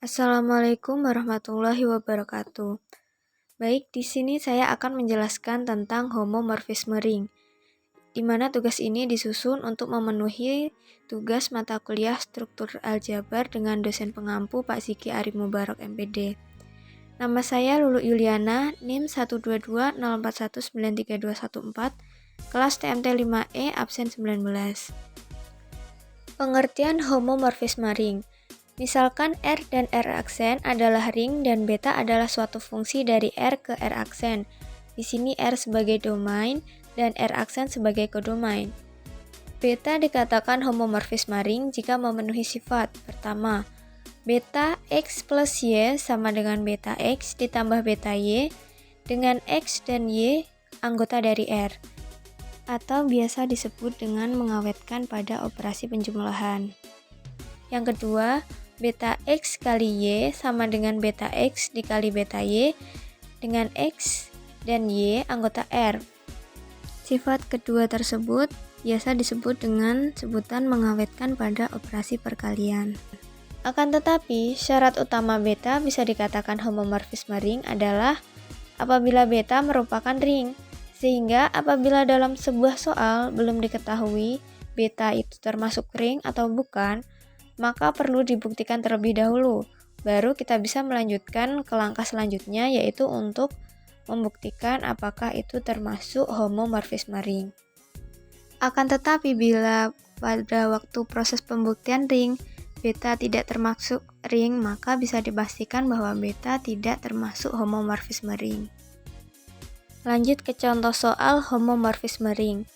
Assalamualaikum warahmatullahi wabarakatuh. Baik, di sini saya akan menjelaskan tentang homomorfisme ring, di mana tugas ini disusun untuk memenuhi tugas mata kuliah struktur aljabar dengan dosen pengampu Pak Ziki Ari Mubarak MPD. Nama saya Lulu Yuliana, NIM 12204193214, kelas TMT 5E, absen 19. Pengertian homomorfisme ring. Misalkan R dan R aksen adalah ring dan beta adalah suatu fungsi dari R ke R aksen. Di sini R sebagai domain dan R aksen sebagai kodomain. Beta dikatakan homomorfisme ring jika memenuhi sifat. Pertama, beta X plus Y sama dengan beta X ditambah beta Y dengan X dan Y anggota dari R, atau biasa disebut dengan mengawetkan pada operasi penjumlahan. Yang kedua, beta X kali Y sama dengan beta X dikali beta Y dengan X dan Y anggota R. Sifat kedua tersebut biasa disebut dengan sebutan mengawetkan pada operasi perkalian. Akan tetapi, syarat utama beta bisa dikatakan homomorfisme ring adalah apabila beta merupakan ring, sehingga apabila dalam sebuah soal belum diketahui beta itu termasuk ring atau bukan, maka perlu dibuktikan terlebih dahulu. Baru kita bisa melanjutkan ke langkah selanjutnya, yaitu untuk membuktikan apakah itu termasuk homomorfisme ring. Akan tetapi bila pada waktu proses pembuktian ring, beta tidak termasuk ring, maka bisa dipastikan bahwa beta tidak termasuk homomorfisme ring. Lanjut ke contoh soal homomorfisme ring.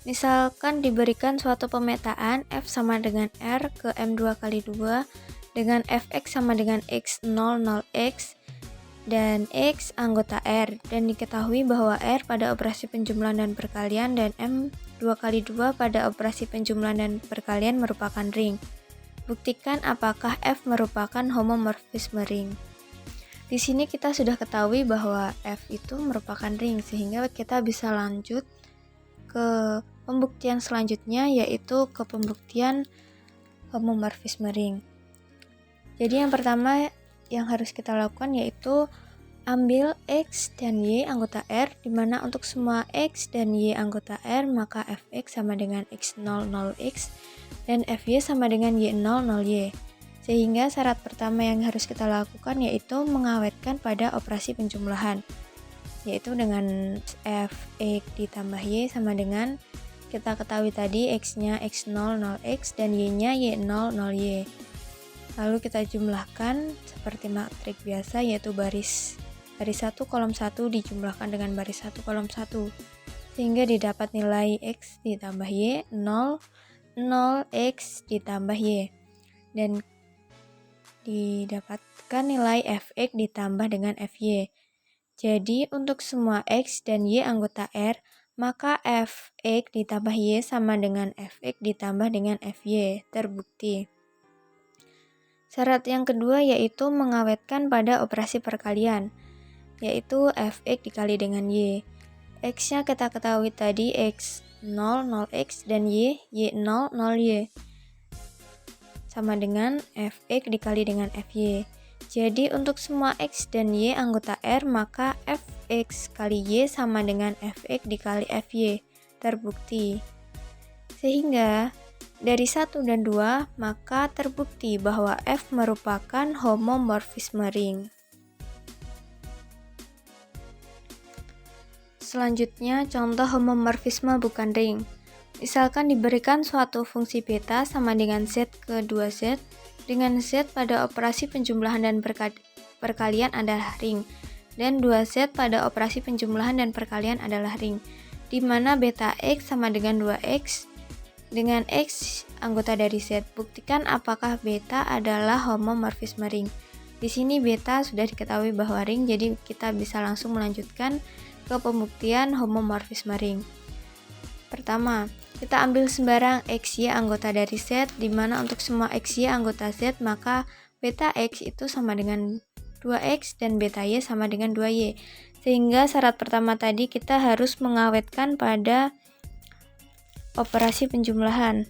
Misalkan diberikan suatu pemetaan F sama dengan R ke M2 kali 2 dengan Fx sama dengan X00 X dan X anggota R, dan diketahui bahwa R pada operasi penjumlahan dan perkalian dan M2 kali 2 pada operasi penjumlahan dan perkalian merupakan ring. Buktikan apakah F merupakan homomorfisme ring. Di sini kita sudah ketahui bahwa F itu merupakan ring, sehingga kita bisa lanjut ke pembuktian selanjutnya, yaitu ke pembuktian homomorfisme ring. Jadi yang pertama yang harus kita lakukan yaitu ambil X dan Y anggota R, di mana untuk semua X dan Y anggota R maka Fx sama dengan X00 X dan Fy sama dengan Y00 Y. Sehingga syarat pertama yang harus kita lakukan yaitu mengawetkan pada operasi penjumlahan, yaitu dengan Fx ditambah Y sama dengan, kita ketahui tadi X-nya X00 X dan Y-nya Y00 Y. Lalu kita jumlahkan seperti matrik biasa, yaitu baris 1 kolom 1 dijumlahkan dengan baris 1 kolom 1, sehingga didapat nilai X ditambah Y 0, 0 X ditambah Y, dan didapatkan nilai Fx ditambah dengan Fy. Jadi untuk semua X dan Y anggota R, maka Fx ditambah Y sama dengan Fx ditambah dengan Fy, terbukti. Syarat yang kedua yaitu mengawetkan pada operasi perkalian, yaitu Fx dikali dengan Y. X-nya kita ketahui tadi X00 X dan Y00 Y, sama dengan Fx dikali dengan Fy. Jadi untuk semua X dan Y anggota R, maka Fx kali Y sama dengan Fx dikali Fy, terbukti. Sehingga dari 1 dan 2, maka terbukti bahwa F merupakan homomorfisme ring. Selanjutnya, contoh homomorfisme bukan ring. Misalkan diberikan suatu fungsi beta sama dengan Z ke 2Z, dengan Z pada operasi penjumlahan dan perkalian adalah ring, dan 2Z pada operasi penjumlahan dan perkalian adalah ring, di mana beta X sama dengan 2X dengan X anggota dari Z. Buktikan apakah beta adalah homomorfisme ring. Di sini beta sudah diketahui bahwa ring, jadi kita bisa langsung melanjutkan ke pembuktian homomorfisme ring. Pertama, kita ambil sembarang XY anggota dari Z, di mana untuk semua XY anggota Z maka beta X itu sama dengan 2X dan beta Y sama dengan 2Y. Sehingga syarat pertama tadi kita harus mengawetkan pada operasi penjumlahan.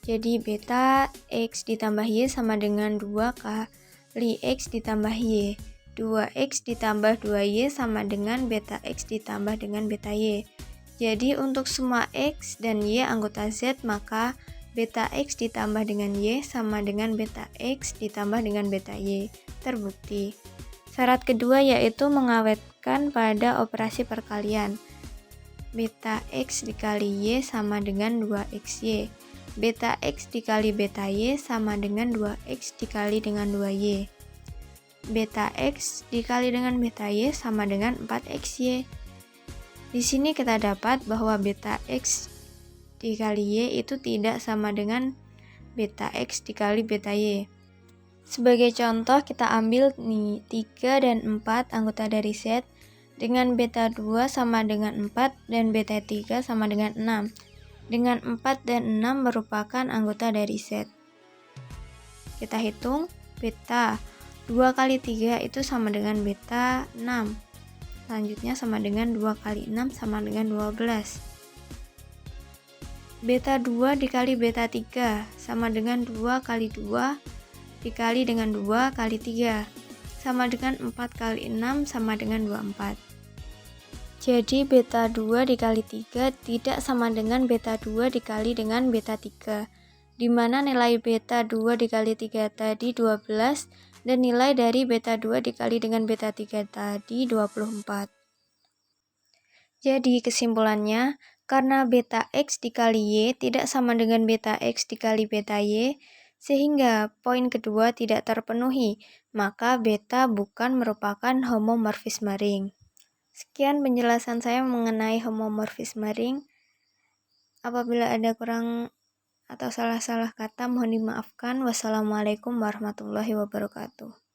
Jadi beta X ditambah Y sama dengan 2 kali X ditambah Y. 2X ditambah 2Y sama dengan beta X ditambah dengan beta Y. Jadi untuk semua X dan Y anggota Z, maka beta X ditambah dengan Y sama dengan beta X ditambah dengan beta Y. Terbukti. Syarat kedua yaitu mengawetkan pada operasi perkalian. Beta X dikali Y sama dengan 2XY. Beta X dikali beta Y sama dengan 2X dikali dengan 2Y. Beta X dikali dengan beta Y sama dengan 4XY. Di sini kita dapat bahwa beta X dikali Y itu tidak sama dengan beta X dikali beta Y. Sebagai contoh kita ambil nih 3 dan 4 anggota dari Z dengan beta 2 sama dengan 4 dan beta 3 sama dengan 6. Dengan 4 dan 6 merupakan anggota dari Z. Kita hitung beta 2 kali 3 itu sama dengan beta 6. Selanjutnya sama dengan 2 kali 6 sama dengan 12. Beta 2 dikali beta 3 sama dengan 2 kali 2 dikali dengan 2 kali 3 sama dengan 4 kali 6 sama dengan 24. Jadi beta 2 dikali 3 tidak sama dengan beta 2 dikali dengan beta 3, di mana nilai beta 2 dikali 3 tadi 12 dan nilai dari beta 2 dikali dengan beta 3 tadi 24. Jadi kesimpulannya, karena beta X dikali Y tidak sama dengan beta X dikali beta Y, sehingga poin kedua tidak terpenuhi, maka beta bukan merupakan homomorfisme ring. Sekian penjelasan saya mengenai homomorfisme ring. Apabila ada kurang atau salah-salah kata mohon dimaafkan. Wassalamualaikum warahmatullahi wabarakatuh.